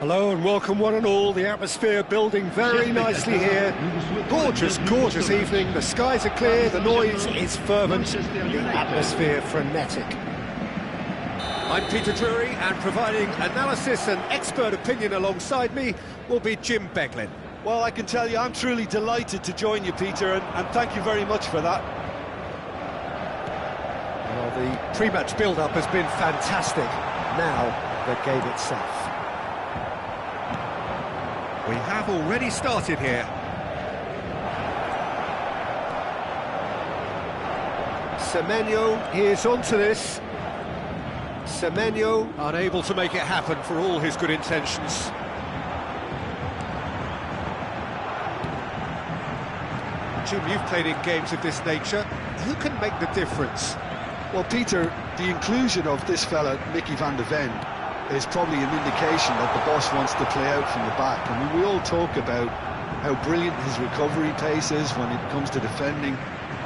Hello and welcome one and all. The atmosphere building very nicely here. Gorgeous, gorgeous evening. The skies are clear, the noise is fervent, the atmosphere frenetic. I'm Peter Drury, and providing analysis and expert opinion alongside me will be Jim Beglin. Well, I can tell you I'm truly delighted to join you, Peter, and thank you very much for that. Well, the pre-match build-up has been fantastic. Now, the game itself. We have already started here. Semenyo is onto this. Semenyo unable to make it happen for all his good intentions. Jim, you've played in games of this nature. Who can make the difference? Well, Peter, the inclusion of this fella, Mickey van de Ven, is probably an indication that the boss wants to play out from the back. I mean, we all talk about how brilliant his recovery pace is when it comes to defending,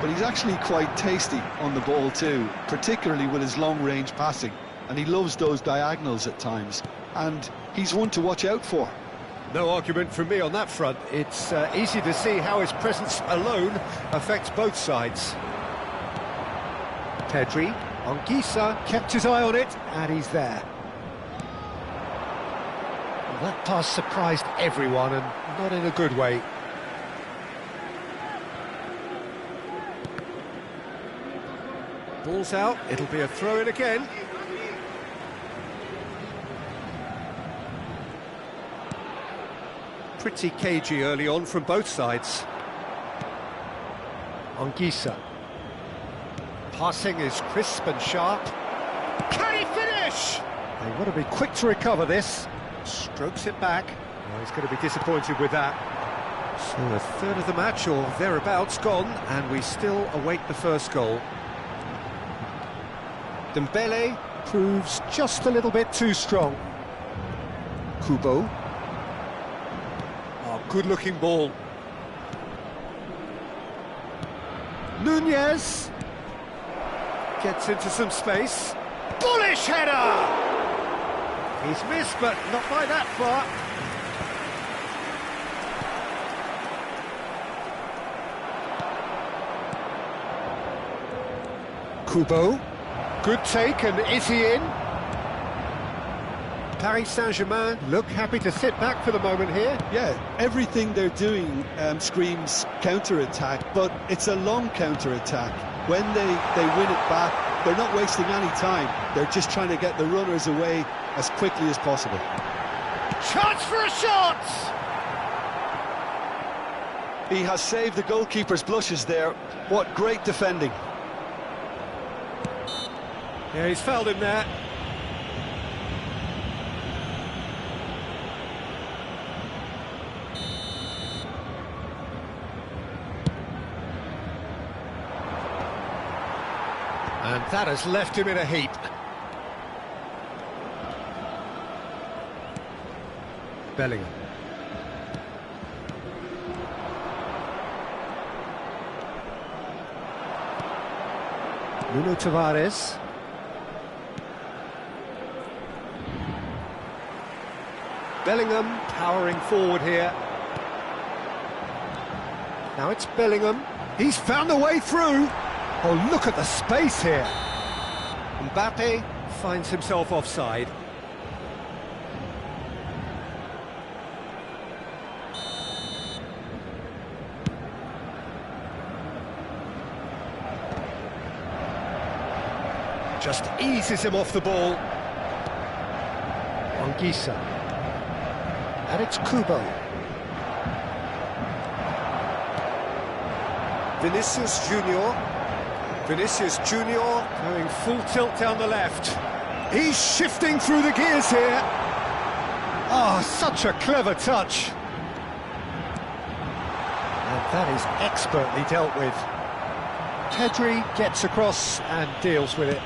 but he's actually quite tasty on the ball too, particularly with his long-range passing, and he loves those diagonals at times, and he's one to watch out for. No argument from me on that front. It's easy to see how his presence alone affects both sides. Pedri, Anguissa kept his eye on it, and he's there. Well, that pass surprised everyone, and not in a good way. Ball's out, it'll be a throw-in again. Pretty cagey early on from both sides. Anguissa. Passing is crisp and sharp. Can he finish? They want to be quick to recover this. Strokes it back. Well, he's going to be disappointed with that. So a third of the match, or thereabouts, gone, and we still await the first goal. Dembele proves just a little bit too strong. Kubo. Oh, good-looking ball. Nunez gets into some space. Bullish header! He's missed, but not by that far. Kubo. Good take, and is he in? Paris Saint-Germain look happy to sit back for the moment here. Yeah, everything they're doing screams counter-attack, but it's a long counter-attack. When they win it back, they're not wasting any time. They're just trying to get the runners away as quickly as possible. Chance for a shot! He has saved the goalkeeper's blushes there. What great defending. Yeah, he's fouled him there. And that has left him in a heap. Bellingham. Nuno Tavares. Bellingham powering forward here. Now it's Bellingham. He's found a way through. Oh, look at the space here. Mbappe finds himself offside. Just eases him off the ball. Anguissa. And it's Kubo. Vinicius Junior. Vinicius Junior going full tilt down the left. He's shifting through the gears here. Oh, such a clever touch. And that is expertly dealt with. Pedri gets across and deals with it.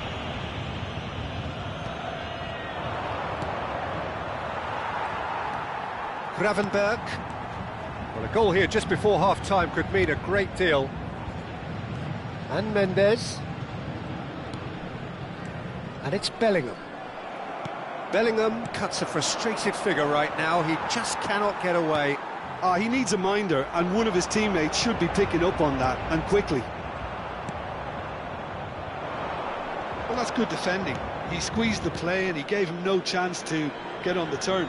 Gravenberg. Well, a goal here just before half-time could mean a great deal. And Mendes. And it's Bellingham. Bellingham cuts a frustrated figure right now. He just cannot get away. He needs a minder, and one of his teammates should be picking up on that, and quickly. Well, that's good defending. He squeezed the play and he gave him no chance to get on the turn.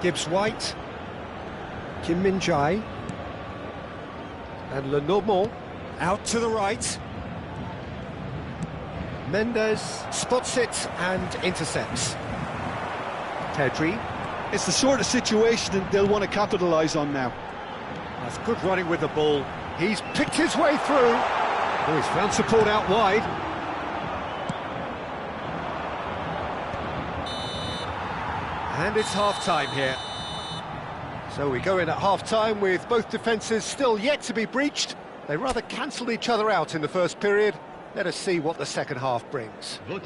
Gibbs-White, Kim Min-jae, and Lenormand out to the right. Mendes spots it and intercepts. Pedri. It's the sort of situation that they'll want to capitalise on now. That's good running with the ball. He's picked his way through. Oh, he's found support out wide. And it's half-time here. So we go in at half-time with both defences still yet to be breached. They rather cancelled each other out in the first period. Let us see what the second half brings. No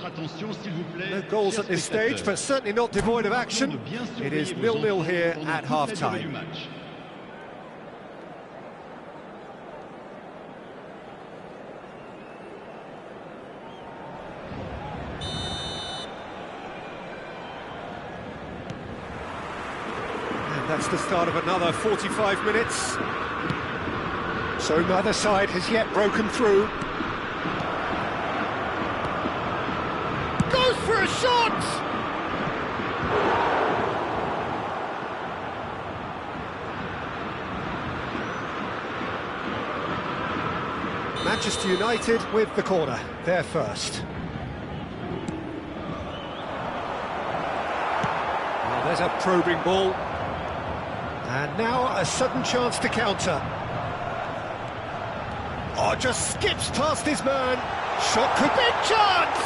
goals at this stage, but certainly not devoid of action. It is 0-0 here at half-time. And that's the start of another 45 minutes. So neither side has yet broken through. Goes for a shot! Manchester United with the corner, they're first. Well, there's a probing ball. And now a sudden chance to counter. Oh, just skips past his man. Shot could be a chance!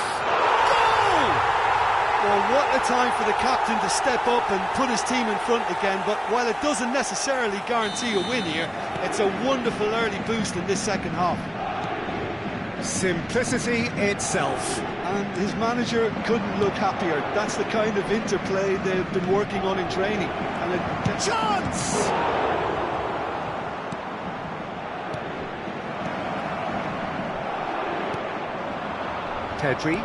Well, what a time for the captain to step up and put his team in front again, but while it doesn't necessarily guarantee a win here, it's a wonderful early boost in this second half. Simplicity itself. And his manager couldn't look happier. That's the kind of interplay they've been working on in training. And a chance! Pedri.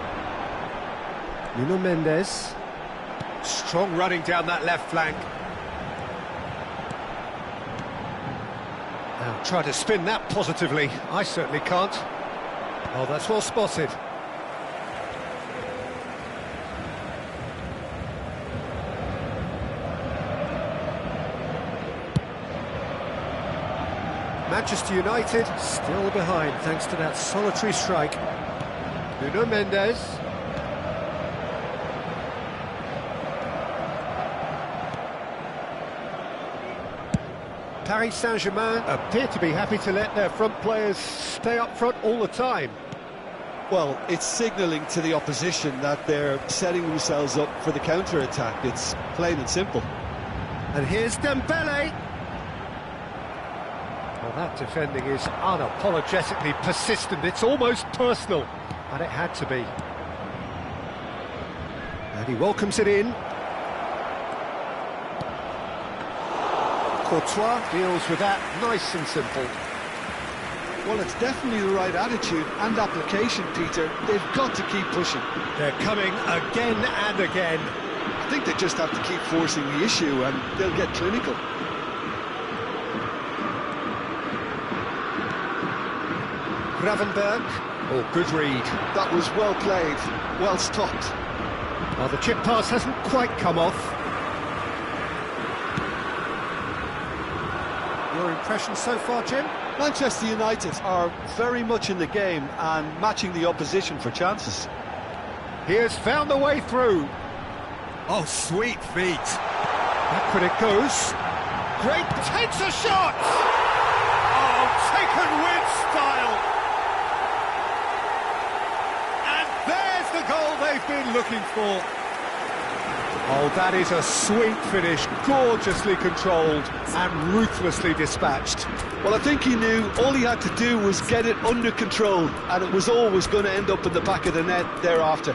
Nuno Mendes. Strong running down that left flank. Now try to spin that positively. I certainly can't. Oh, that's well spotted. Manchester United still behind thanks to that solitary strike. Nuno Mendes. Paris Saint-Germain appear to be happy to let their front players stay up front all the time. Well, it's signalling to the opposition that they're setting themselves up for the counter-attack. It's plain and simple. And here's Dembele. Well, that defending is unapologetically persistent. It's almost personal, and it had to be. And he welcomes it in. Courtois deals with that nice and simple. Well, it's definitely the right attitude and application, Peter. They've got to keep pushing. They're coming again and again. I think they just have to keep forcing the issue and they'll get clinical. Gravenberg. Oh, good read. That was well played, well stopped. Well, the chip pass hasn't quite come off. Your impression so far, Jim? Manchester United are very much in the game and matching the opposition for chances. He has found the way through. Oh, sweet feet. Backward it goes. Great, takes a shot! Oh, taken with style. And there's the goal they've been looking for. Oh, that is a sweet finish, gorgeously controlled and ruthlessly dispatched. Well, I think he knew all he had to do was get it under control, and it was always going to end up in the back of the net thereafter.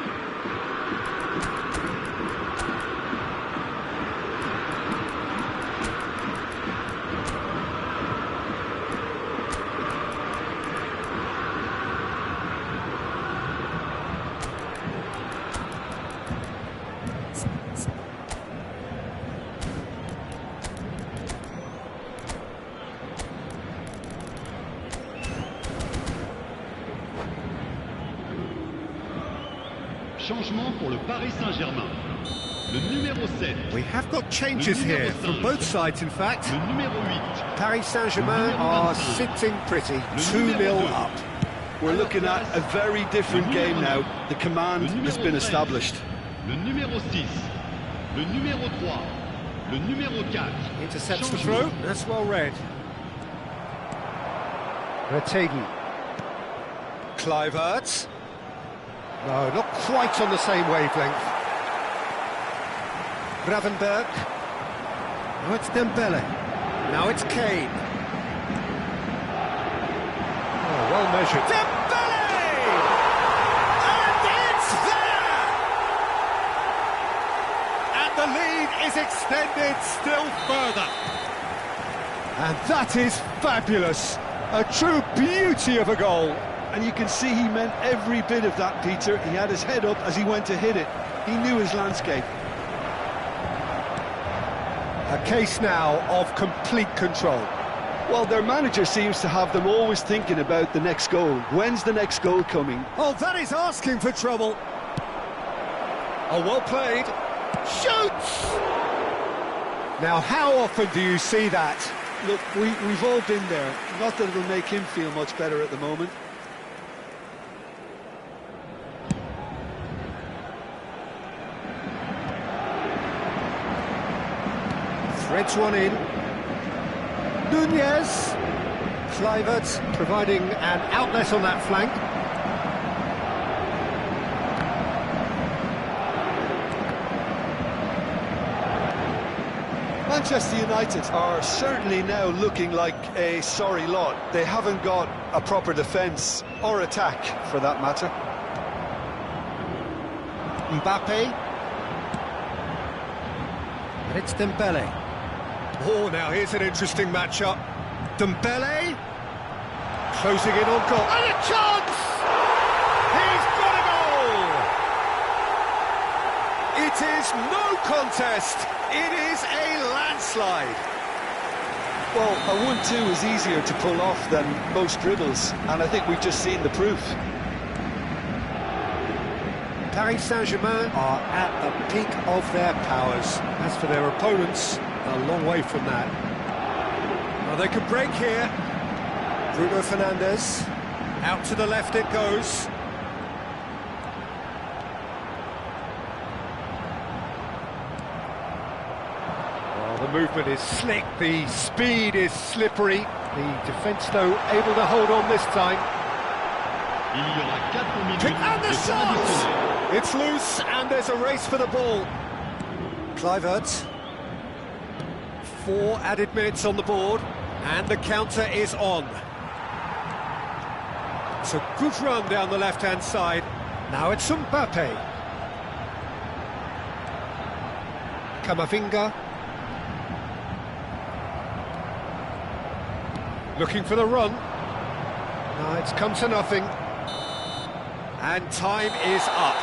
Changement pour le Paris Saint-Germain. Le numéro 7. We have got changes here from both sides, in fact. Le numéro 8. Paris Saint-Germain are sitting pretty, 2-0 up. We're looking at a very different game now. The command has been established. Le numéro 6. Le numéro 3. Le numéro 4. Intercepts the throw, that's well read. Retegi. Kluivert. No, not quite on the same wavelength. Gravenberg. Now it's Dembele. Now it's Kane. Oh, well measured. Dembele! And it's there! And the lead is extended still further. And that is fabulous. A true beauty of a goal. And you can see he meant every bit of that, Peter. He had his head up as he went to hit it. He knew his landscape. A case now of complete control. Well, their manager seems to have them always thinking about the next goal. When's the next goal coming? Oh, that is asking for trouble. Oh, well played. Shoots! Now, how often do you see that? Look, we've all been there. Not that it'll make him feel much better at the moment. Threads one in. Nunez. Kluivert providing an outlet on that flank. Manchester United are certainly now looking like a sorry lot. They haven't got a proper defence or attack, for that matter. Mbappe. And it's Dembele. Oh, now here's an interesting matchup. Dembele. Closing in on goal. And a chance! He's got a goal! It is no contest. It is a landslide. Well, a 1-2 is easier to pull off than most dribbles, and I think we've just seen the proof. Paris Saint-Germain are at the peak of their powers. As for their opponents, a long way from that. Well, they could break here. Bruno Fernandes. Out to the left it goes. The movement is slick, the speed is slippery. The defence, though, able to hold on this time. And the shot! It's loose, and there's a race for the ball. Kluivert. 4 added minutes on the board, and the counter is on. It's a good run down the left-hand side. Now it's Mbappe. Camavinga. Looking for the run. No, it's come to nothing. And time is up.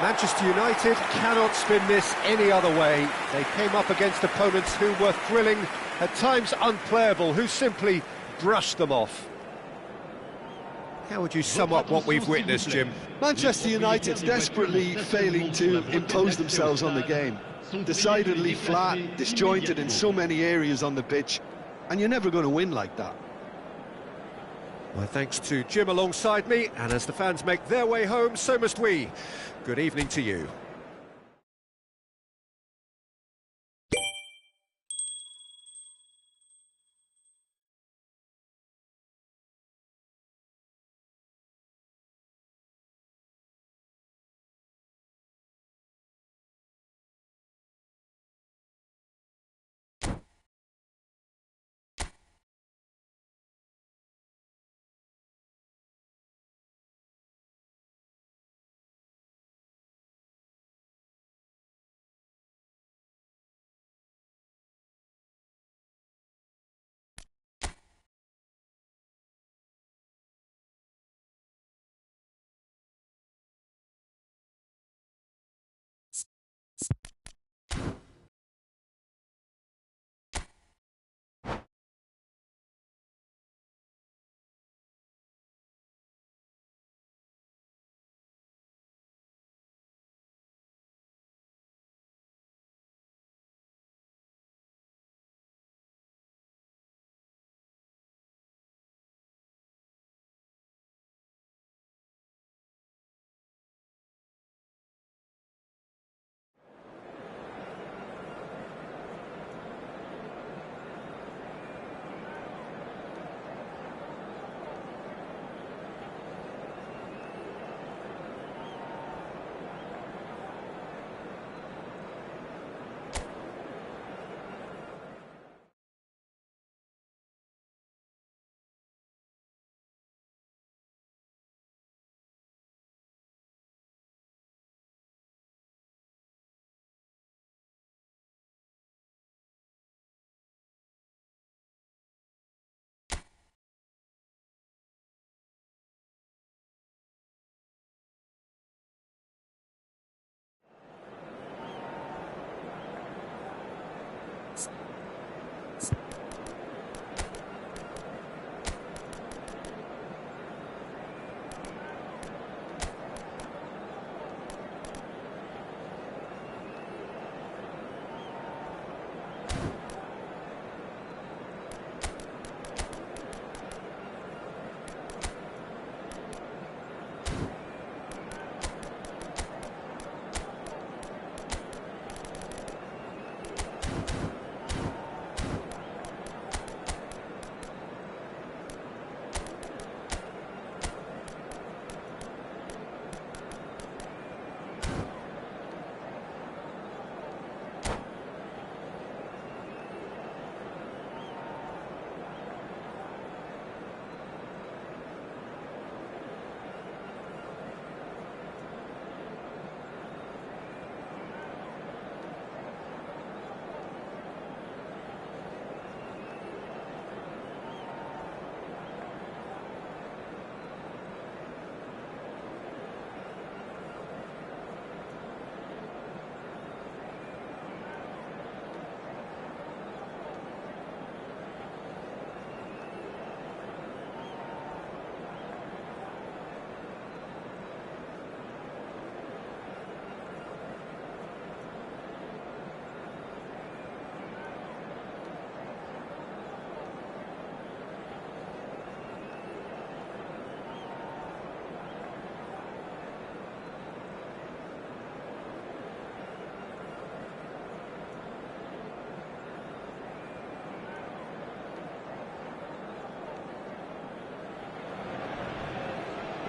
Manchester United cannot spin this any other way. They came up against opponents who were thrilling, at times unplayable, who simply brushed them off. How would you sum up what we've witnessed, Jim? Manchester United desperately failing to impose themselves on the game. Decidedly flat, disjointed in so many areas on the pitch. And you're never going to win like that. Well, thanks to Jim alongside me, and as the fans make their way home, so must we. Good evening to you.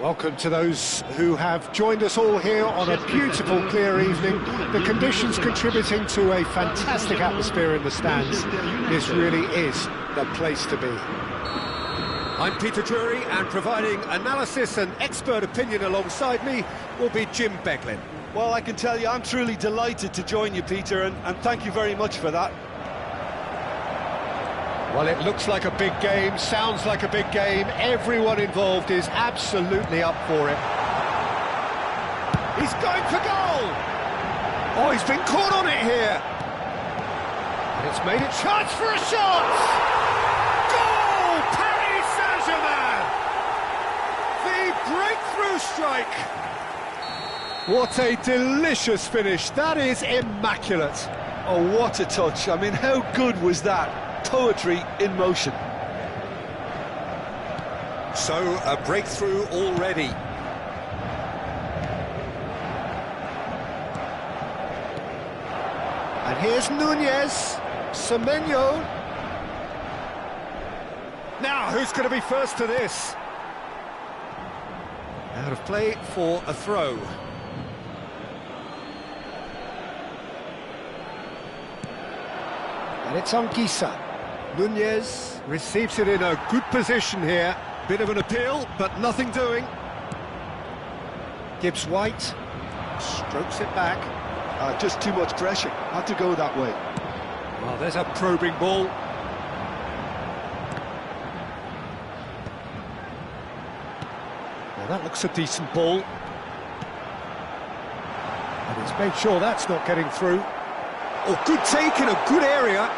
Welcome to those who have joined us all here on a beautiful, clear evening. The conditions contributing to a fantastic atmosphere in the stands. This really is the place to be. I'm Peter Drury, and providing analysis and expert opinion alongside me will be Jim Beglin. Well, I can tell you, I'm truly delighted to join you, Peter, and thank you very much for that. Well, it looks like a big game, sounds like a big game. Everyone involved is absolutely up for it. He's going for goal! Oh, he's been caught on it here. And it's made a chance for a shot! Goal! Paris Saint-Germain! The breakthrough strike! What a delicious finish. That is immaculate. Oh, what a touch. I mean, how good was that? Poetry in motion. So, a breakthrough already. And here's Nunez, Semenyo. Now, who's going to be first to this? Out of play for a throw. And it's Anguissa. Nunez receives it in a good position here. Bit of an appeal, but nothing doing. Gibbs White strokes it back. Just too much pressure. Had to go that way. Well, there's a probing ball. Well, that looks a decent ball. And he's made sure that's not getting through. Oh, good take in a good area.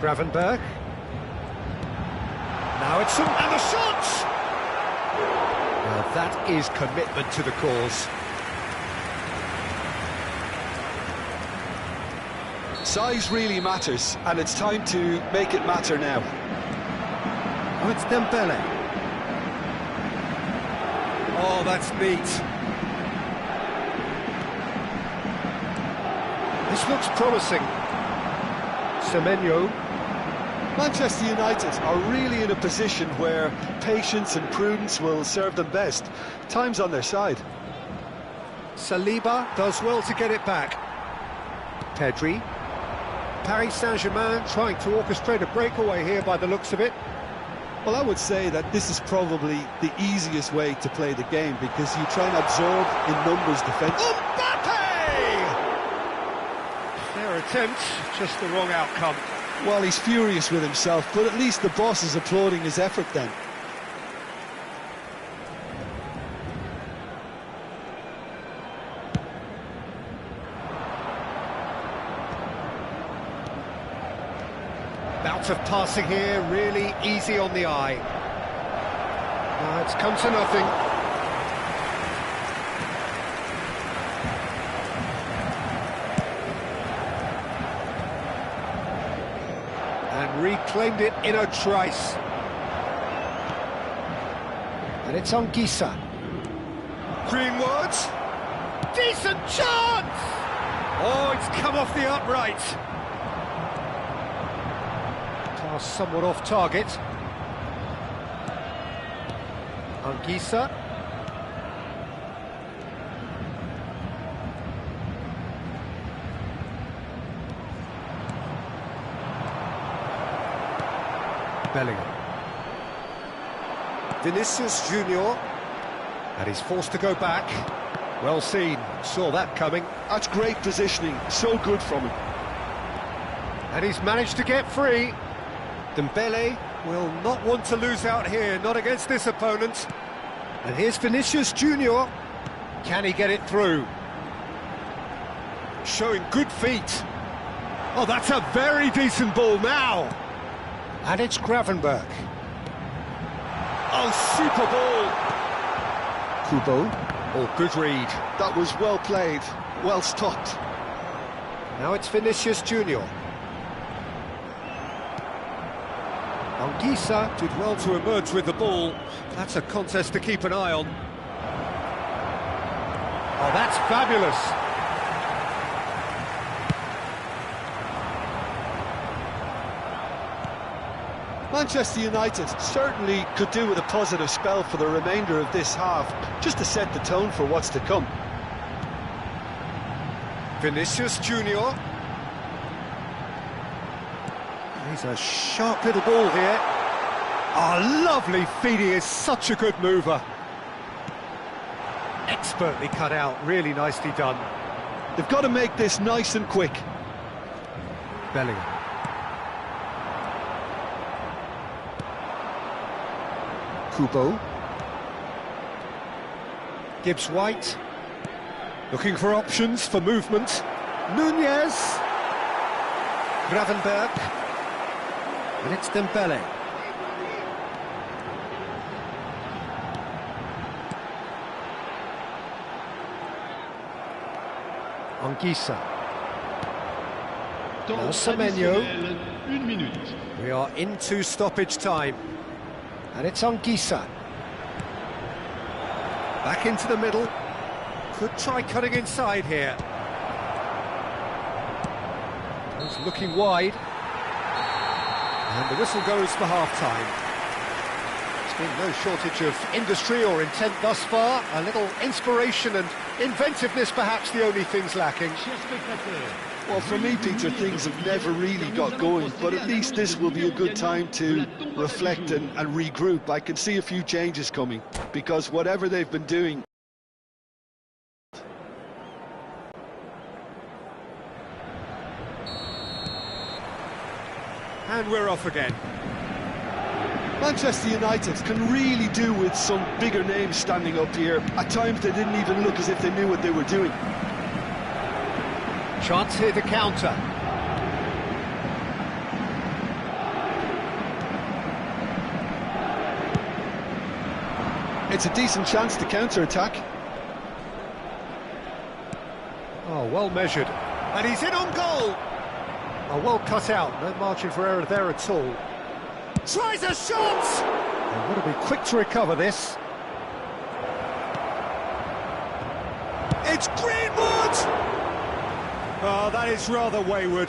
Gravenberg. Now it's some, and the shot! Well, that is commitment to the cause. Size really matters, and it's time to make it matter now. Oh, it's Dembele. Oh, that's neat. This looks promising. Semenyo. Manchester United are really in a position where patience and prudence will serve them best. Time's on their side. Saliba does well to get it back. Pedri. Paris Saint-Germain trying to orchestrate a breakaway here by the looks of it. Well, I would say that this is probably the easiest way to play the game, because you try and absorb in numbers defence. Mbappe! Their attempt, just the wrong outcome. Well, he's furious with himself, but at least the boss is applauding his effort then. Bout of passing here, really easy on the eye. It's come to nothing. And reclaimed it in a trice. And it's Anguissa. Greenwood. Decent chance! Oh, it's come off the upright. Pass somewhat off target. Anguissa. Bellingham. Vinicius Junior. And he's forced to go back. Well seen, saw that coming. That's great positioning, so good from him. And he's managed to get free. Dembele will not want to lose out here, not against this opponent. And here's Vinicius Junior. Can he get it through? Showing good feet. Oh, that's a very decent ball now. And it's Gravenberg. Oh, super ball. Kubo. Oh, good read. That was well played, well stopped. Now it's Vinicius Junior. Anguissa did well to emerge with the ball. That's a contest to keep an eye on. Oh, that's fabulous. Manchester United certainly could do with a positive spell for the remainder of this half, just to set the tone for what's to come. Vinicius Junior. He's a sharp little ball here. Oh, lovely feed, he is such a good mover. Expertly cut out, really nicely done. They've got to make this nice and quick. Bellingham. Kubo. Gibbs-White. Looking for options for movement. Nunez. Gravenberg. And it's Dembele. Anguissa. Now Semenyo. 1 minute. We are into stoppage time. And it's Anguissa. Back into the middle. Could try cutting inside here. He's looking wide. And the whistle goes for half-time. There's been no shortage of industry or intent thus far. A little inspiration and inventiveness, perhaps the only things lacking. Well, for me, Peter, things have never really got going, but at least this will be a good time to reflect and regroup. I can see a few changes coming, because whatever they've been doing... And we're off again. Manchester United can really do with some bigger names standing up here. At times they didn't even look as if they knew what they were doing. Chance here to counter. It's a decent chance to counter-attack. Oh, well measured. And he's in on goal! Oh, well cut out, no margin for error there at all. Tries a shot! They've got to be quick to recover this. It's Greenwood! Oh, that is rather wayward.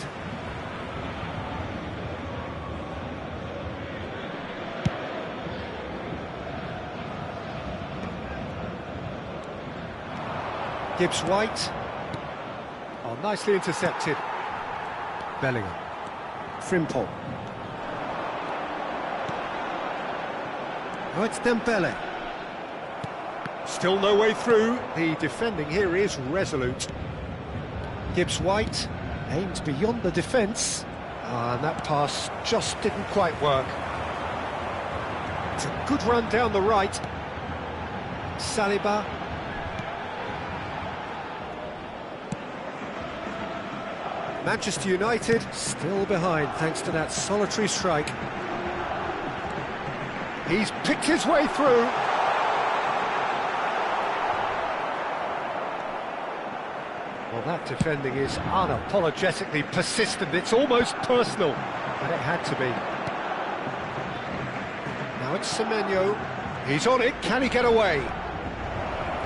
Gibbs-White. Oh, nicely intercepted. Bellingham. Frimpong. Oh, it's Dembele. Still no way through. The defending here is resolute. Gibbs-White aims beyond the defence. And that pass just didn't quite work. It's a good run down the right. Saliba. Manchester United still behind thanks to that solitary strike. He's picked his way through. Well, that defending is unapologetically persistent. It's almost personal, but it had to be. Now it's Semenyo. He's on it. Can he get away?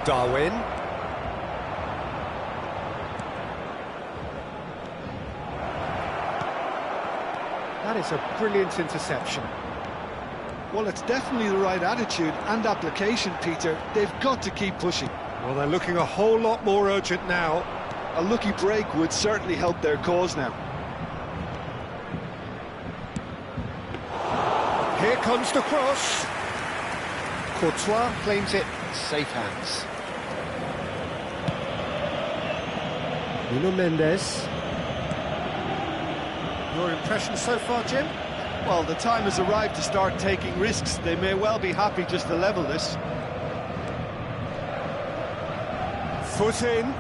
Darwin. That is a brilliant interception. Well, it's definitely the right attitude and application, Peter. They've got to keep pushing. Well, they're looking a whole lot more urgent now. A lucky break would certainly help their cause now. Here comes the cross. Courtois claims it. Safe hands. Nuno Mendes. Your impression so far, Jim? Well, the time has arrived to start taking risks. They may well be happy just to level this. Foot in.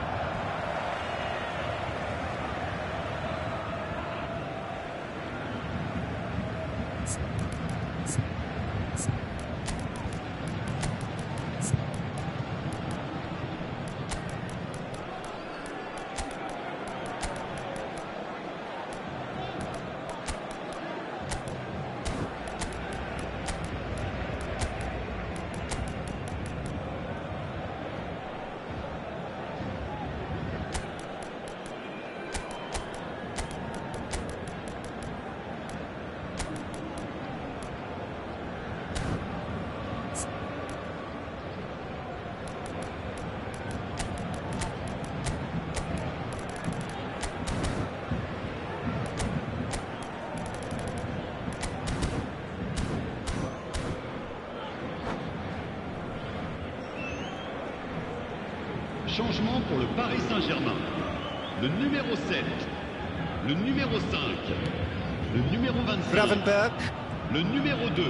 Changement pour le Paris Saint-Germain. Le numéro 7, le numéro 5, le numéro 25, Gravenberg. le numéro 2.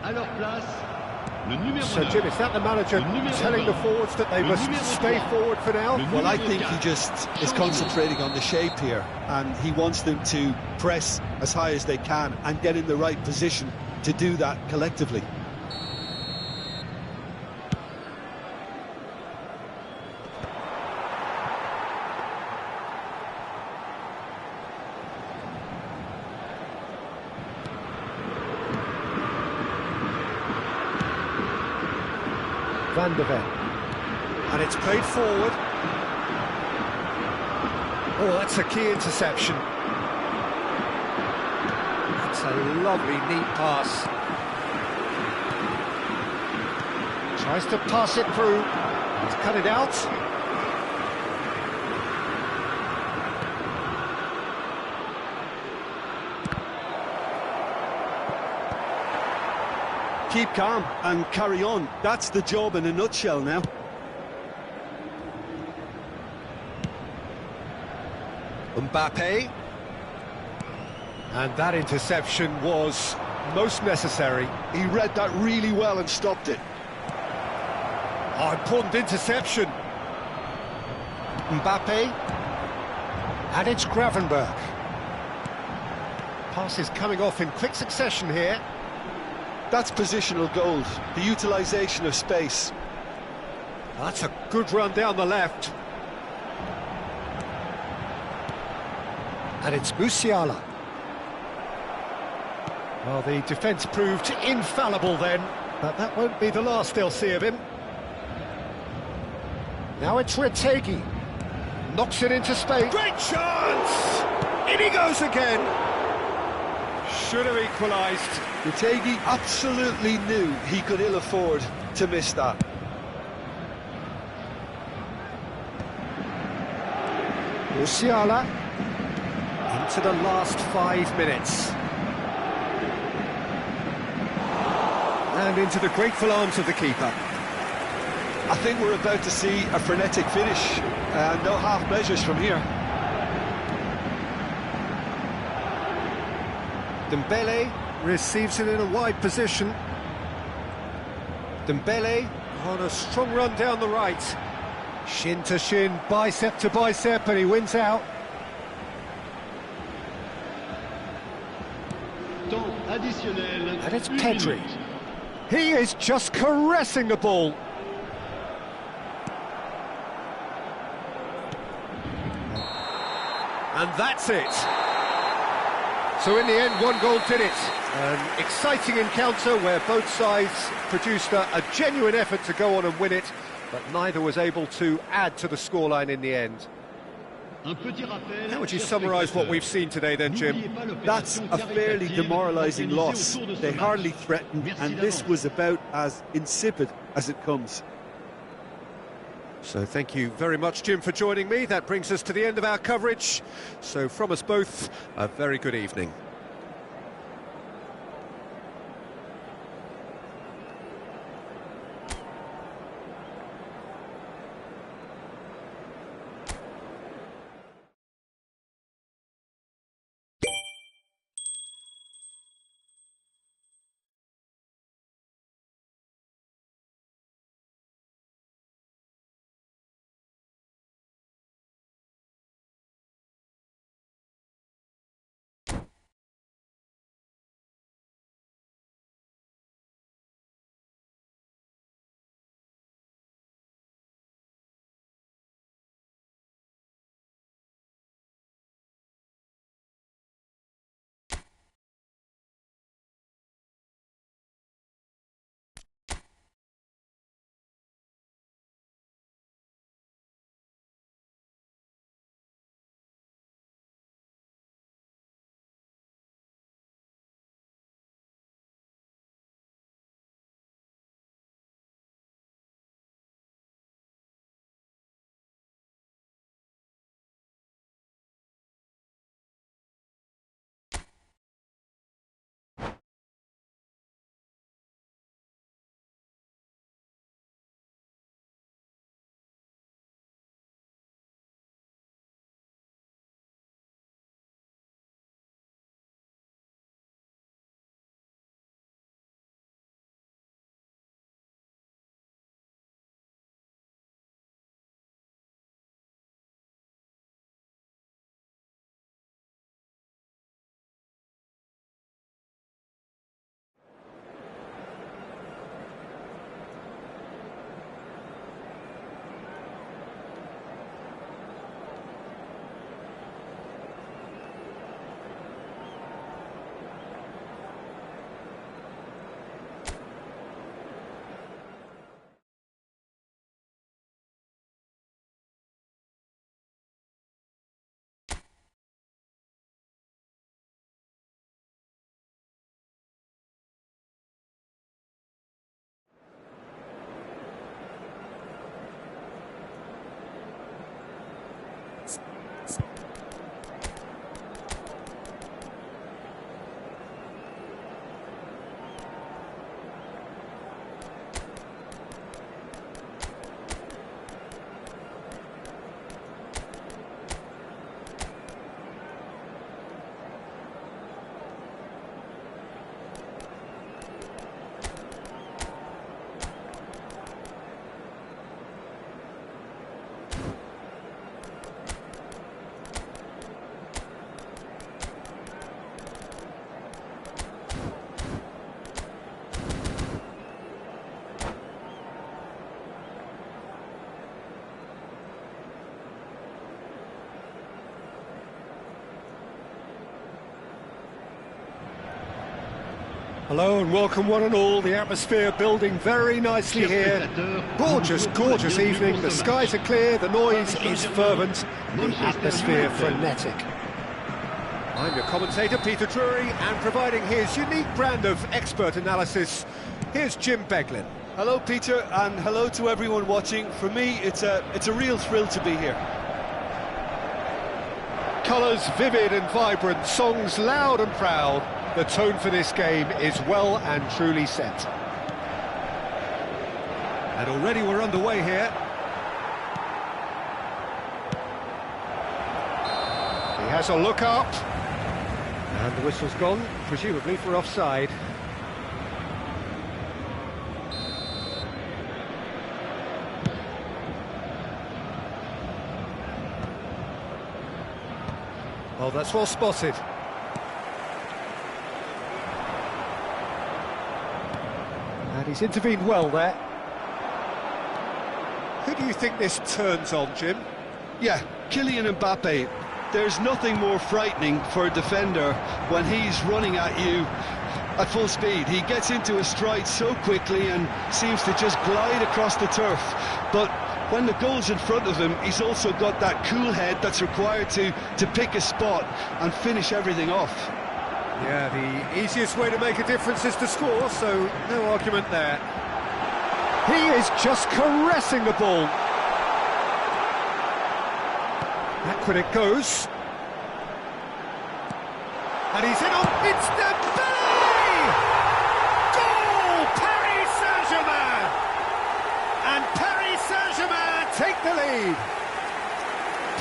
À leur place, le numéro So 9. Jim, is that the manager telling the forwards that they must stay forward for now? Well, I think he just is concentrating on the shape here, and he wants them to press as high as they can and get in the right position to do that collectively. Van de Ven. And it's played forward. Oh, that's a key interception. That's a lovely, neat pass. Tries to pass it through. He's cut it out. Keep calm and carry on. That's the job in a nutshell now. Mbappe. And that interception was most necessary. He read that really well and stopped it. Oh, important interception. Mbappe. And it's Gravenberg. Pass is coming off in quick succession here. That's positional gold, the utilisation of space. That's a good run down the left. And it's Musiala. Well, the defence proved infallible then, but that won't be the last they'll see of him. Now it's Rac Ac. Knocks it into space. Great chance! In he goes again. Should have equalised. Rac Ac absolutely knew he could ill afford to miss that. Musiala into the last 5 minutes. And into the grateful arms of the keeper. I think we're about to see a frenetic finish. No half measures from here. Dembele receives it in a wide position. Dembele on a strong run down the right. Shin to shin, bicep to bicep, and he wins out. Temps additionnel. And it's une Pedri. minute. He is just caressing the ball. And that's it. So in the end, one goal did it. An exciting encounter where both sides produced a genuine effort to go on and win it, but neither was able to add to the scoreline in the end. Un petit rappel, How would you chers summarise what spectateurs. we've seen today then, Jim? N'oubliez pas l'opération That's a fairly caritative demoralising organisée loss. autour de ce They match. hardly threatened, Merci and this d'avance. was about as insipid as it comes. So thank you very much, Jim, for joining me. That brings us to the end of our coverage. So from us both, a very good evening. Hello and welcome one and all. The atmosphere building very nicely here. Gorgeous, gorgeous evening. The skies are clear, the noise is fervent, the atmosphere frenetic. I'm your commentator, Peter Drury, and providing his unique brand of expert analysis, here's Jim Beglin. Hello, Peter, and hello to everyone watching. For me, it's a real thrill to be here. Colours vivid and vibrant, songs loud and proud. The tone for this game is well and truly set. And already we're underway here. He has a look up. And the whistle's gone, presumably for offside. Oh, that's well spotted. And he's intervened well there. Who do you think this turns on, Jim? Yeah, Kylian Mbappe. There's nothing more frightening for a defender when he's running at you at full speed. He gets into a stride so quickly and seems to just glide across the turf. But when the goal's in front of him, he's also got that cool head that's required to pick a spot and finish everything off. Yeah, the easiest way to make a difference is to score, so no argument there. He is just caressing the ball. Back when it goes. And he's in on... It's Dembele! Goal! Paris Saint-Germain! And Paris Saint-Germain take the lead.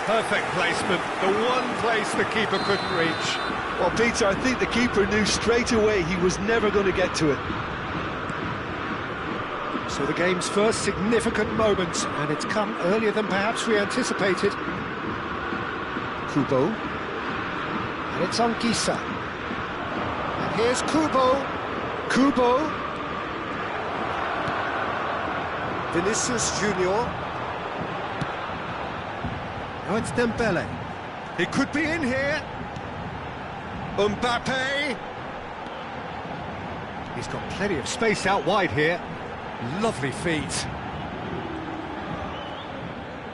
Perfect placement, the one place the keeper couldn't reach. Well, Peter, I think the keeper knew straight away he was never going to get to it. So the game's first significant moment, and it's come earlier than perhaps we anticipated. Kubo. And it's on Gisa. And here's Kubo. Kubo. Vinicius Junior. Now it's Dembele. He could be in here. Mbappe. He's got plenty of space out wide here. Lovely feet.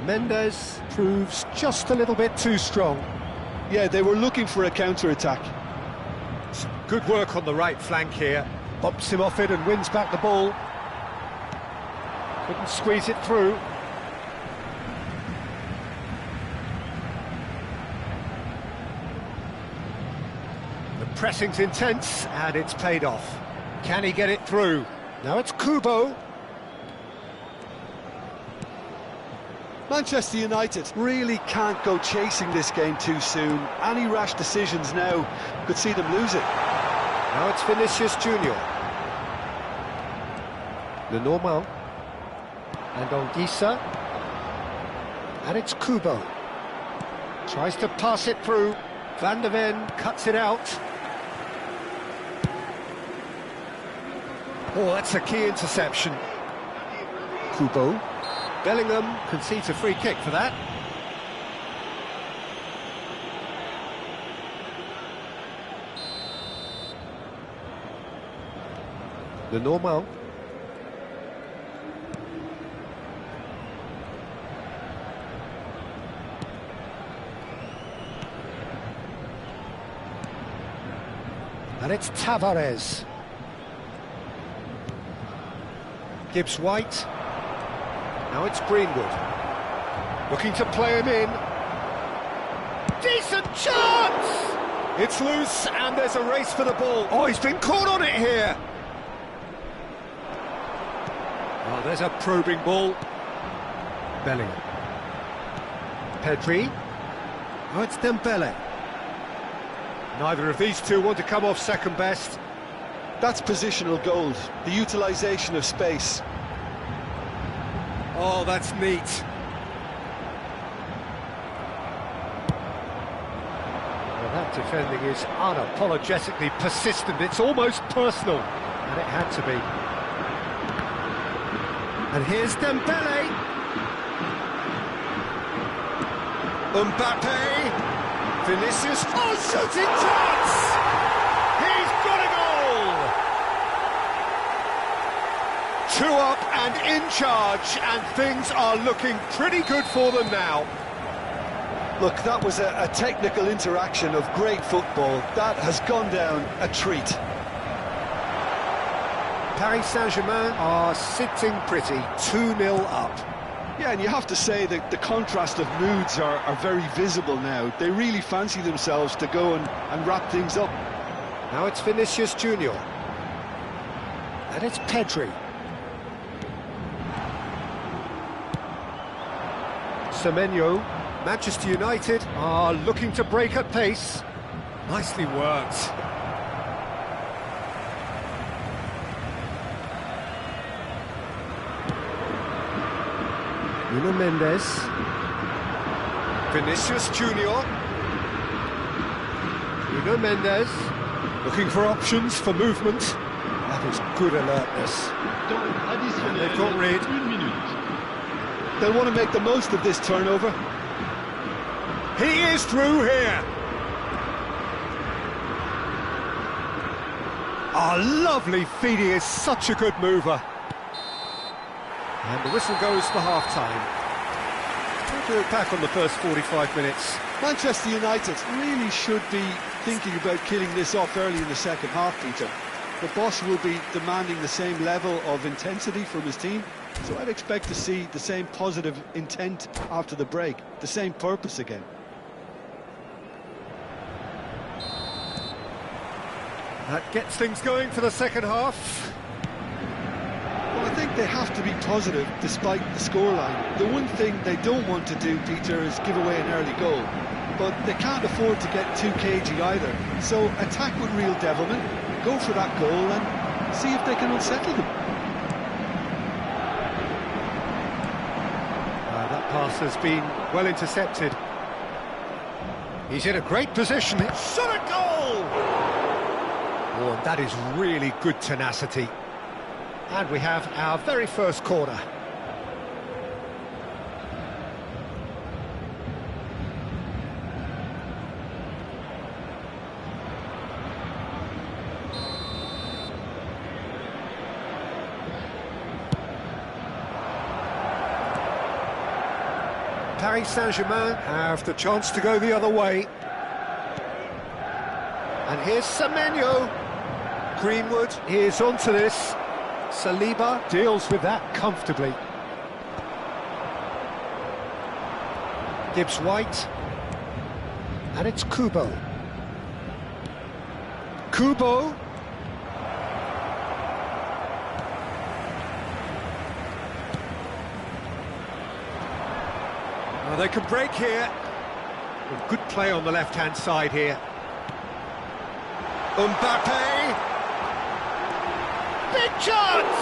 Mendes proves just a little bit too strong. Yeah, they were looking for a counter-attack. Some good work on the right flank here. Bumps him off it and wins back the ball. Couldn't squeeze it through. The pressing's intense and it's paid off. Can he get it through? Now it's Kubo. Manchester United really can't go chasing this game too soon. Any rash decisions now could see them lose it. Now it's Vinicius Junior. Lenormand. And on Gisa. And it's Kubo. Tries to pass it through. Van de Ven cuts it out. Oh, that's a key interception. Kubo. Bellingham concedes a free kick for that. Lenormand. And it's Tavares. Gibbs White. Now it's Greenwood. Looking to play him in. Decent chance! It's loose and there's a race for the ball. Oh, he's been caught on it here. Oh, there's a probing ball. Bellingham. Pedri. Oh, it's Dembele. Neither of these two want to come off second best. That's positional gold, the utilisation of space. Oh, that's neat. Well, that defending is unapologetically persistent. It's almost personal, and it had to be. And here's Dembele. Mbappe. Vinicius. Oh, shooting chance! He's got a goal! 2 up and in charge, and things are looking pretty good for them now. Look, that was a technical interaction of great football. That has gone down a treat. Paris Saint-Germain are sitting pretty, 2-0 up. Yeah, and you have to say that the contrast of moods are very visible now. They really fancy themselves to go and wrap things up. Now it's Vinicius Junior. And it's Pedri. Semenyo. Manchester United are looking to break at pace. Nicely worked. Nuno Mendes. Vinicius Junior. Nuno Mendes. Looking for options for movement. That is good alertness. And they've got rid. They'll want to make the most of this turnover. He is through here. Lovely feed, he is such a good mover. And the whistle goes for half-time. We'll do it back on the first 45 minutes. Manchester United really should be thinking about killing this off early in the second half, Peter. The boss will be demanding the same level of intensity from his team, so I'd expect to see the same positive intent after the break, the same purpose again. That gets things going for the second half. Well, I think they have to be positive despite the scoreline. The one thing they don't want to do, Peter, is give away an early goal. But they can't afford to get too cagey either. So attack with real devilment, go for that goal and see if they can unsettle them. That pass has been well intercepted. He's in a great position. It's shot a goal! Oh, and that is really good tenacity. And we have our very first corner. Paris Saint-Germain have the chance to go the other way. And here's Semenyo. Greenwood is onto this. Saliba deals with that comfortably. Gibbs White. And it's Kubo. Kubo. Oh, they can break here. Good play on the left-hand side here. Mbappe. Big chance!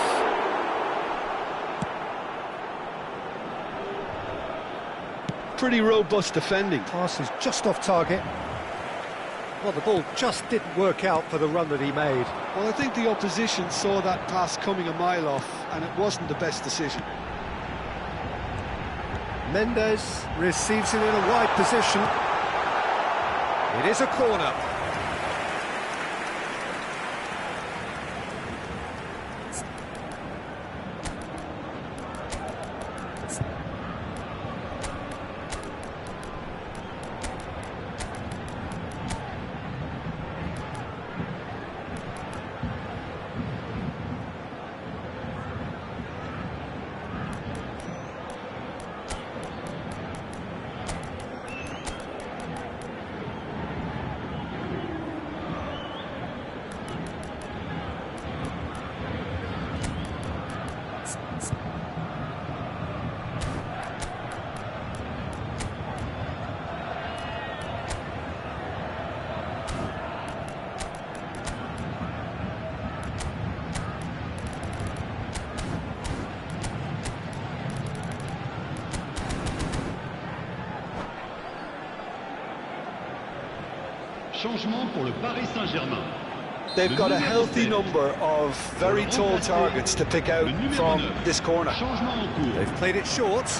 Pretty robust defending. Pass is just off target. Well, the ball just didn't work out for the run that he made. Well, I think the opposition saw that pass coming a mile off, and it wasn't the best decision. Mendes receives it in a wide position. It is a corner. Changement pour le Paris Saint-Germain. They've got a healthy number of very tall targets to pick out from this corner. They've played it short.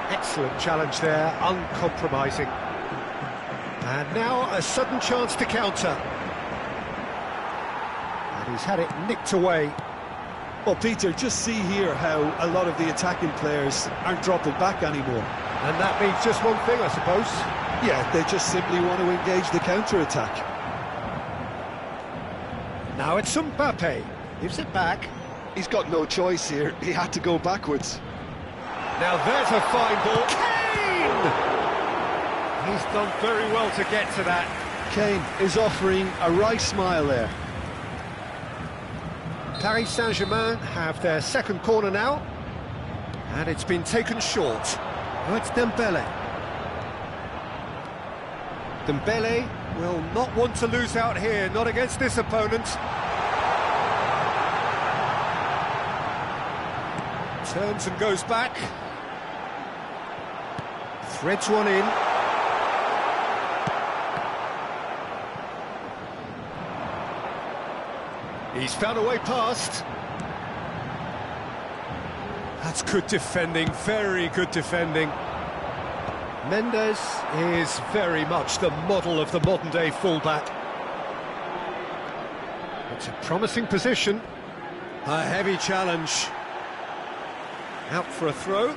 Excellent challenge there, uncompromising. And now a sudden chance to counter. And he's had it nicked away. Well, Peter, just see here how a lot of the attacking players aren't dropping back anymore. And that means just one thing, I suppose. Yeah, they just simply want to engage the counter-attack. Now it's Mbappe. Gives it back. He's got no choice here. He had to go backwards. Now there's a fine ball. Kane! He's done very well to get to that. Kane is offering a right smile there. Paris Saint-Germain have their second corner now. And it's been taken short. Oh, it's Dembele. Dembele will not want to lose out here, not against this opponent. Turns and goes back. Threads one in. He's found a way past. That's good defending, very good defending. Mendes is very much the model of the modern-day fullback. It's a promising position. A heavy challenge. Out for a throw.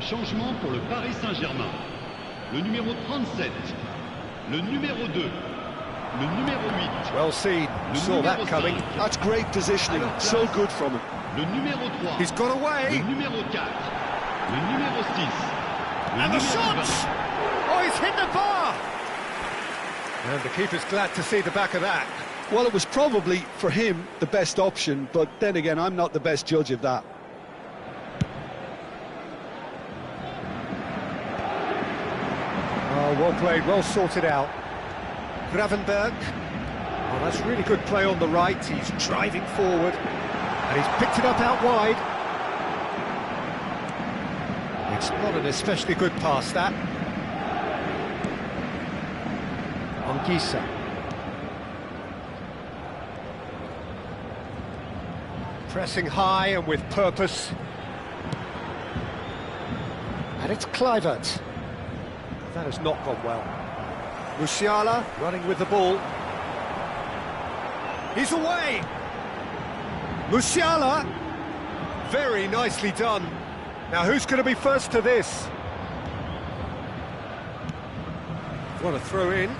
Changement pour le Paris Saint-Germain. Le numéro 37, le numéro 2, le numéro 8. Well seen, saw that coming. That's great positioning, so good from him. Le numéro 3. He's got away. Le numéro 4, le numéro 6. And the shot! Oh, he's hit the bar! And the keeper's glad to see the back of that. Well, it was probably, for him, the best option, but then again, I'm not the best judge of that. Oh, well played, well sorted out. Gravenberg. Oh, that's really good play on the right. He's driving forward. And he's picked it up out wide. It's not an especially good pass, that. Anguissa. Pressing high and with purpose. And it's Kluivert. That has not gone well. Musiala running with the ball. He's away! Musiala! Very nicely done. Now who's going to be first to this? Want to throw in.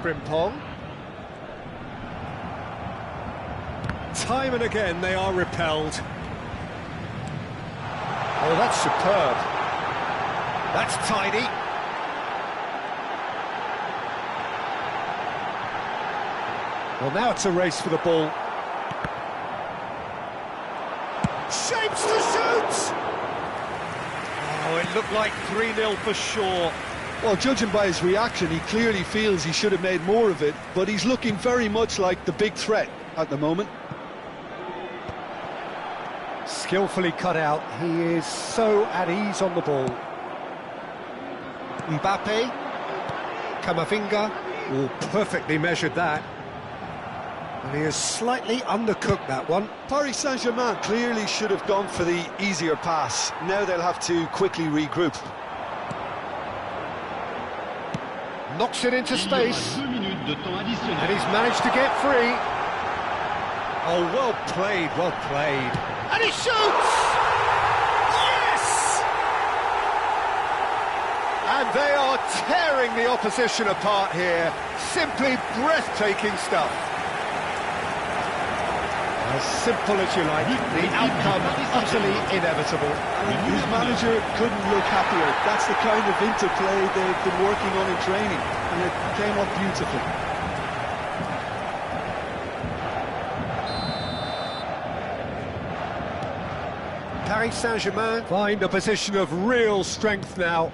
Frimpong. Time and again they are repelled. Oh, that's superb. That's tidy. Well, now it's a race for the ball. Shapes to shoot! Oh, it looked like 3-0 for sure. Well, judging by his reaction, he clearly feels he should have made more of it, but he's looking very much like the big threat at the moment. Skillfully cut out, he is so at ease on the ball. Mbappe, Camavinga, oh, perfectly measured that. And he has slightly undercooked that one. Paris Saint-Germain clearly should have gone for the easier pass. Now they'll have to quickly regroup. Knocks it into space. Il y aura 2 minutes de temps additionnel. And he's managed to get free. Oh, well played, well played. And he shoots! Yes! And they are tearing the opposition apart here. Simply breathtaking stuff. As simple as you like, the outcome utterly inevitable. And his manager couldn't look happier. That's the kind of interplay they've been working on in training, and it came off beautifully. Paris Saint-Germain find a position of real strength now.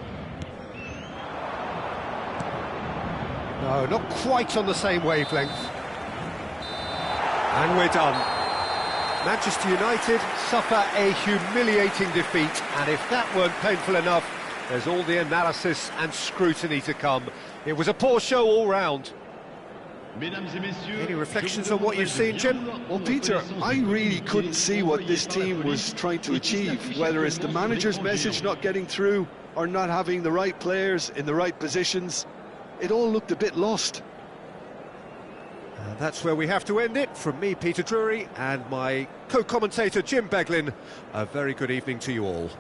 No, not quite on the same wavelength. And we're done. Manchester United suffer a humiliating defeat, and if that weren't painful enough, there's all the analysis and scrutiny to come. It was a poor show all round. Any reflections on what you've seen, Jim? Well, Peter, I really couldn't see what this team was trying to achieve, whether it's the manager's message not getting through or not having the right players in the right positions. It all looked a bit lost. That's where we have to end it. From me, Peter Drury, and my co-commentator, Jim Beglin, a very good evening to you all.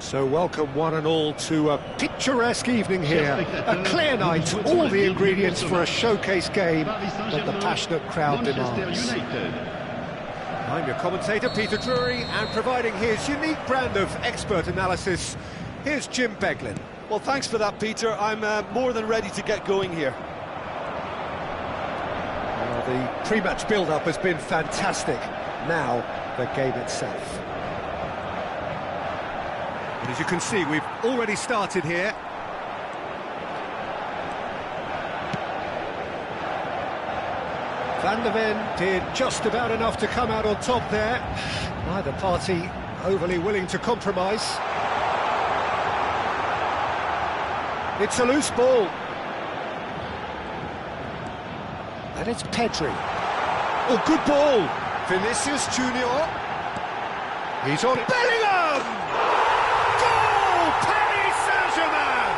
So welcome one and all to a picturesque evening here, a clear night, all the ingredients for a showcase game that the passionate crowd demands. I'm your commentator, Peter Drury, and providing his unique brand of expert analysis, here's Jim Beglin. Well, thanks for that, Peter. I'm more than ready to get going here. Well, the pre-match build-up has been fantastic. Now, the game itself. And as you can see, we've already started here. Van der Ven did just about enough to come out on top there. Neither party overly willing to compromise. It's a loose ball. And it's Pedri. Oh, good ball. Vinicius Junior. He's on it. Bellingham! Goal! Paris Saint-Germain!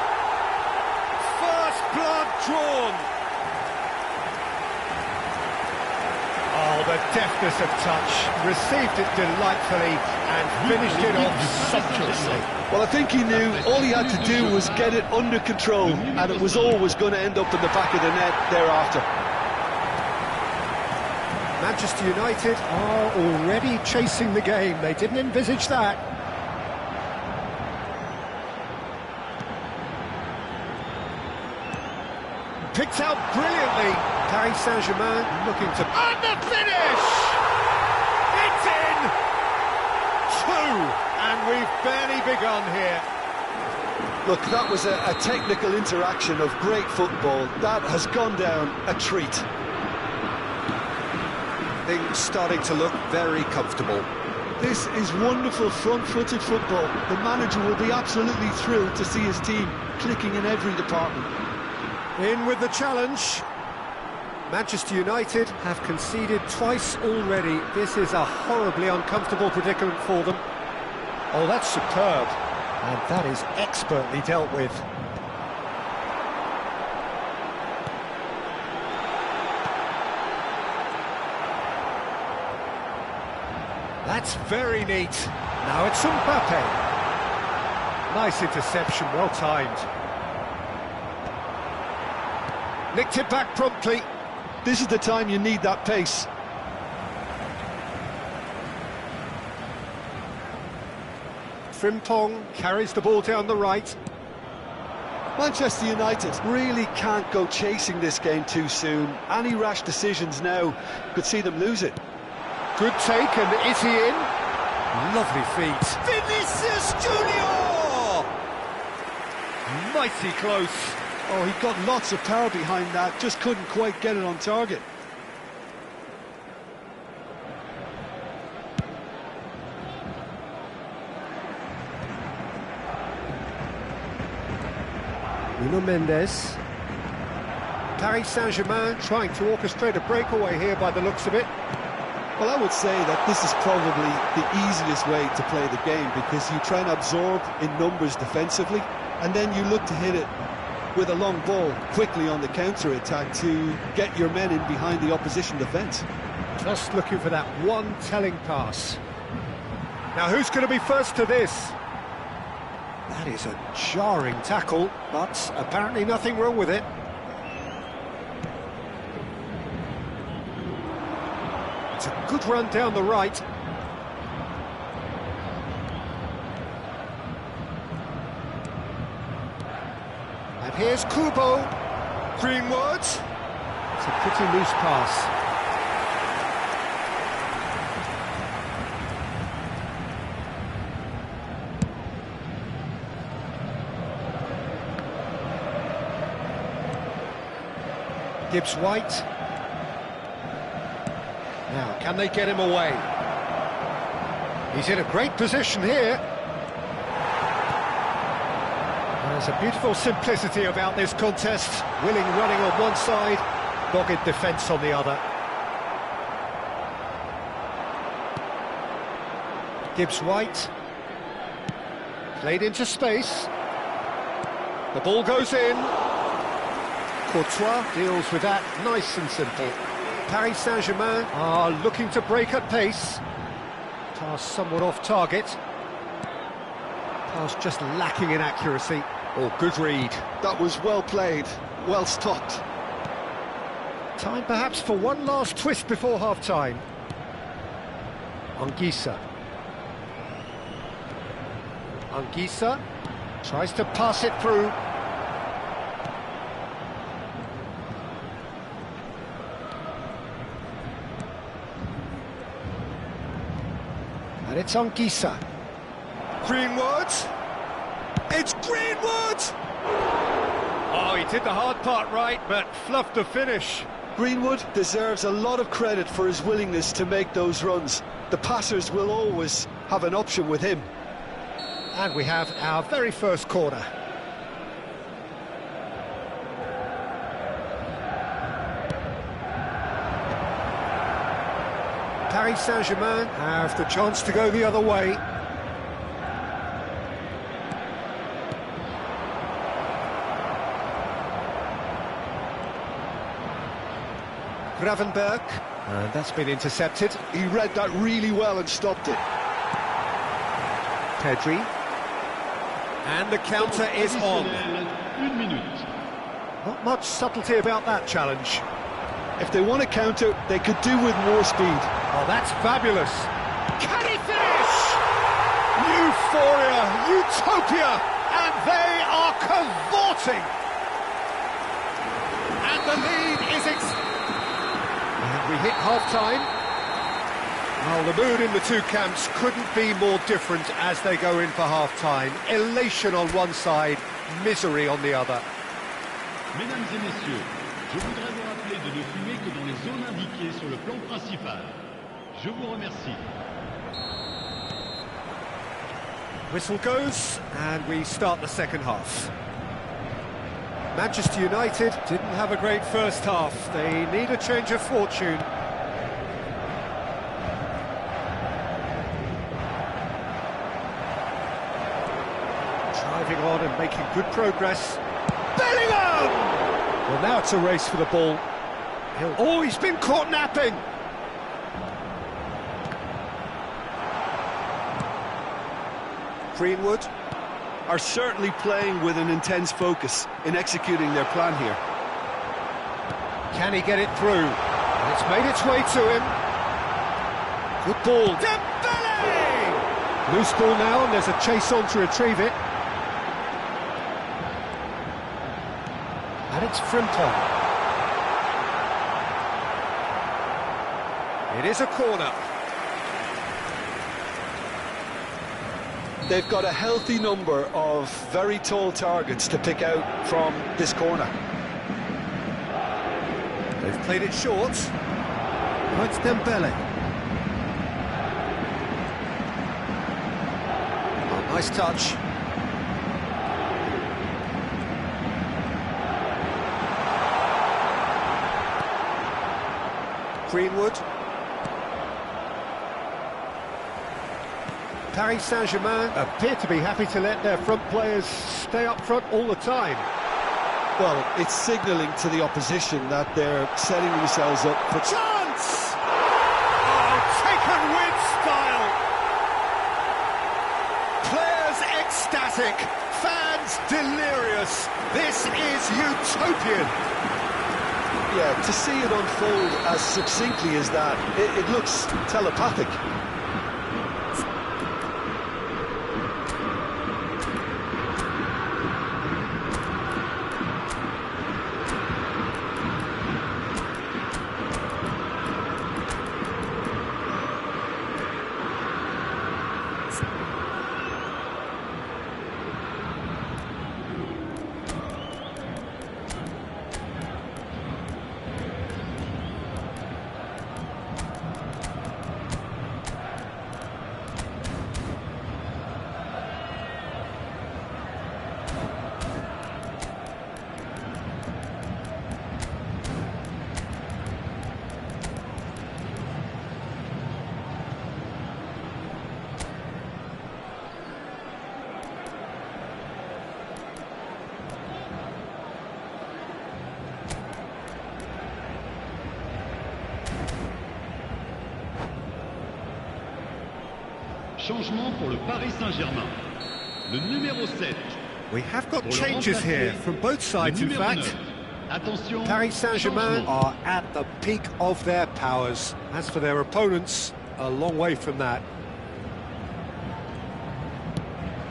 First blood drawn. Oh, the deftness of touch, received it delightfully and finished it off sumptuously. Well, I think he knew all he had to do was get it under control, and it was always going to end up in the back of the net thereafter. Manchester United are already chasing the game. They didn't envisage that. Picked out brilliantly. Paris Saint-Germain looking to... And the finish! It's in! 2, and we've barely begun here. Look, that was a technical interaction of great football. That has gone down a treat. Things starting to look very comfortable. This is wonderful front-footed football. The manager will be absolutely thrilled to see his team clicking in every department. In with the challenge. Manchester United have conceded twice already. This is a horribly uncomfortable predicament for them. Oh, that's superb. And that is expertly dealt with. That's very neat. Now it's Mbappe. Nice interception, well timed. Nicked it back promptly. This is the time you need that pace. Frimpong carries the ball down the right. Manchester United really can't go chasing this game too soon. Any rash decisions now could see them lose it. Good take, and is he in? Lovely feet. Vinicius Junior! Mighty close. Oh, he got lots of power behind that, just couldn't quite get it on target. Nuno Mendes. Paris Saint-Germain trying to orchestrate a breakaway here by the looks of it. Well, I would say that this is probably the easiest way to play the game, because you try and absorb in numbers defensively, and then you look to hit it with a long ball quickly on the counter-attack to get your men in behind the opposition defence. Just looking for that one telling pass. Now who's going to be first to this? That is a jarring tackle, but apparently nothing wrong with it. It's a good run down the right. And here's Kubo. Greenwood. It's a pretty loose pass. Gibbs White. Now, can they get him away? He's in a great position here. There's a beautiful simplicity about this contest. Willing running on one side, dogged defence on the other. Gibbs White. Played into space. The ball goes in. Courtois deals with that nice and simple. Paris Saint-Germain are looking to break at pace. Pass somewhat off target. Pass just lacking in accuracy. Oh, good read. That was well played, well stopped. Time perhaps for one last twist before half-time. Anguissa. Anguissa tries to pass it through. And it's Anguissa. Greenwood. It's Greenwood! Oh, he did the hard part right, but fluffed the finish. Greenwood deserves a lot of credit for his willingness to make those runs. The passers will always have an option with him. And we have our very first corner. Paris Saint-Germain have the chance to go the other way. Gravenberg, and that's been intercepted. He read that really well and stopped it. Pedri, and the counter is on. Not much subtlety about that challenge. If they want to counter, they could do with more speed. Oh, that's fabulous. Can he finish? Euphoria, utopia, and they are cavorting. And the lead is and we hit half-time. Well, the mood in the two camps couldn't be more different as they go in for half-time. Elation on one side, misery on the other. Mesdames et messieurs, je voudrais vous rappeler de ne fumer que dans les zones indiquées sur le plan principal. Je vous remercie. Whistle goes, and we start the second half. Manchester United didn't have a great first half. They need a change of fortune. Driving on and making good progress. Bellingham! Well, now it's a race for the ball. Oh, he's been caught napping! Greenwood are certainly playing with an intense focus in executing their plan here. Can he get it through? And it's made its way to him. Good ball. Dembele! Loose ball now, and there's a chase on to retrieve it. And it's Frimpong. It is a corner. They've got a healthy number of very tall targets to pick out from this corner. They've played it short. Oh, it's Dembele. Oh, nice touch. Greenwood. Paris Saint-Germain appear to be happy to let their front players stay up front all the time. Well, it's signalling to the opposition that they're setting themselves up for chance! Oh, taken with style! Players ecstatic, fans delirious. This is utopian. Yeah, to see it unfold as succinctly as that, it looks telepathic. Changement pour le Paris Saint-Germain. Le numéro 7. We have got changes here from both sides, in fact. Paris Saint-Germain are at the peak of their powers. As for their opponents, a long way from that.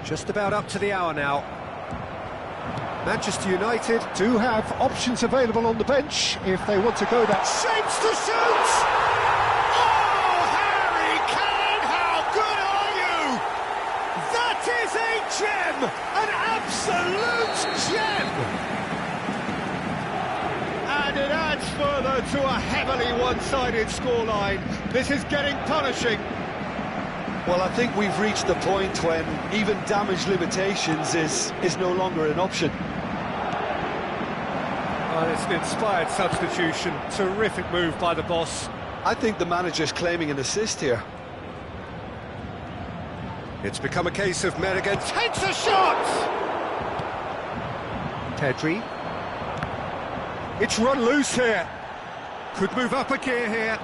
Just about up to the hour now. Manchester United do have options available on the bench if they want to go that. Shapes to shoot! Oh, Harry Kane, how good are you? That is a gem! An absolute gem! And it adds further to a heavily one-sided scoreline. This is getting punishing. Well, I think we've reached the point when even damage limitations is no longer an option. Oh, it's an inspired substitution. Terrific move by the boss. I think the manager's claiming an assist here. It's become a case of Merrigan takes a shot! Pedri. It's run loose here. Could move up a gear here.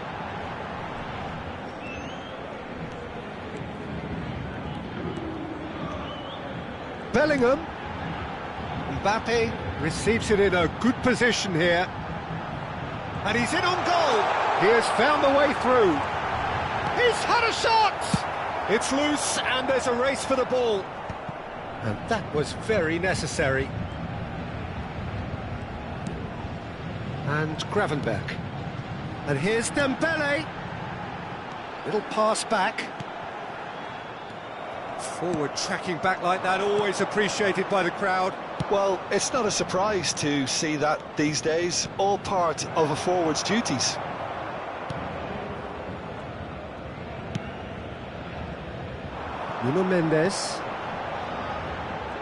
Bellingham. Mbappe receives it in a good position here. And he's in on goal. He has found the way through. He's had a shot! It's loose and there's a race for the ball. And that was very necessary. And Gravenberch. And here's Dembele. Little pass back. Forward tracking back like that, always appreciated by the crowd. Well, it's not a surprise to see that these days, all part of a forward's duties. Nuno Mendes.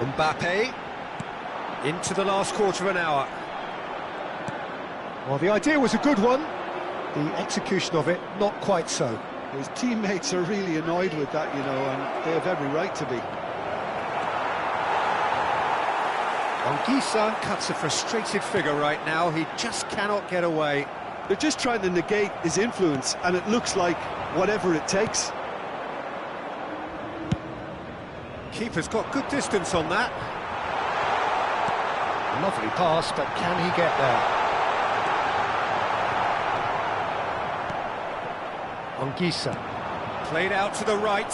Mbappe. Into the last quarter of an hour. Well, the idea was a good one. The execution of it, not quite so. His teammates are really annoyed with that, you know, and they have every right to be. Anguissa cuts a frustrated figure right now. He just cannot get away. They're just trying to negate his influence, and it looks like whatever it takes. Keeper's got good distance on that. A lovely pass, but can he get there? Anguissa. Played out to the right.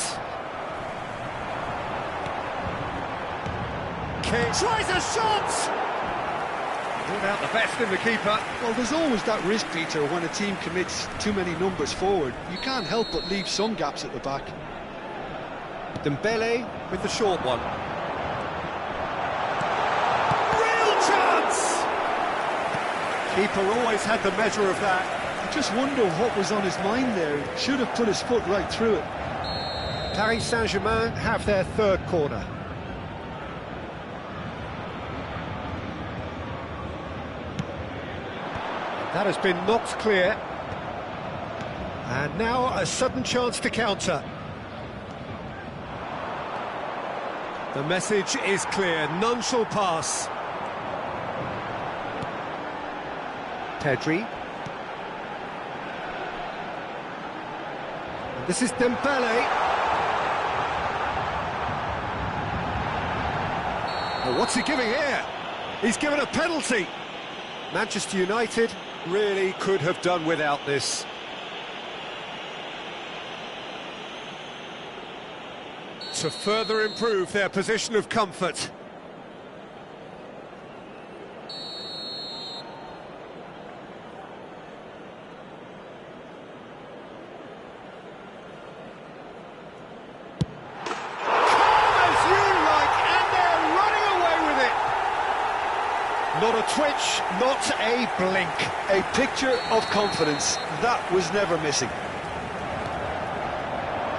Kane tries a shot! Pulled out the best in the keeper. Well, there's always that risk, Peter, when a team commits too many numbers forward. You can't help but leave some gaps at the back. Dembele with the short one. Real chance! Keeper always had the measure of that. I just wonder what was on his mind there. He should have put his foot right through it. Paris Saint-Germain have their third corner. That has been knocked clear. And now a sudden chance to counter. The message is clear, none shall pass. Pedri. And this is Dembele. Oh, what's he giving here? He's given a penalty. Manchester United really could have done without this. To further improve their position of comfort. Not a twitch, not a blink. A picture of confidence. That was never missing.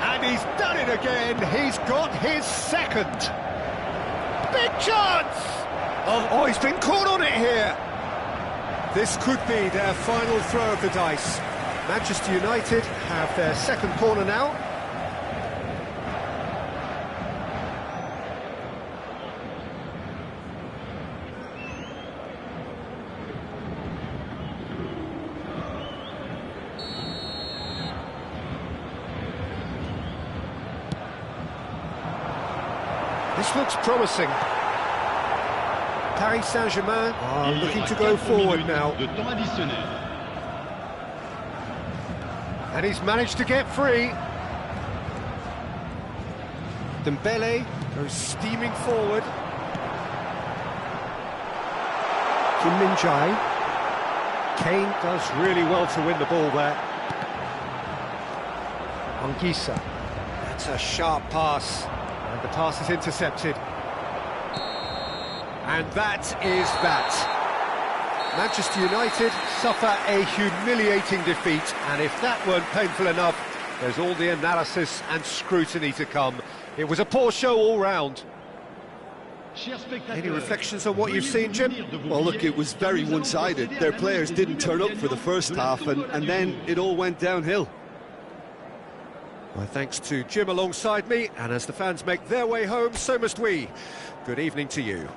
And he's done it again. He's got his second. Big chance! Oh, he's been caught on it here. This could be their final throw of the dice. Manchester United have their second corner now. This looks promising. Paris Saint-Germain are looking to go forward now. And he's managed to get free. Dembele goes steaming forward. Kim Min-jae. Kane does really well to win the ball there. Anguissa. That's a sharp pass. And the pass is intercepted. And that is that. Manchester United suffer a humiliating defeat, and if that weren't painful enough, there's all the analysis and scrutiny to come. It was a poor show all round. Any reflections on what you've seen, Jim? Well, look, it was very one-sided. Their players didn't turn up for the first half, and then it all went downhill. My thanks to Jim alongside me, and as the fans make their way home, so must we. Good evening to you.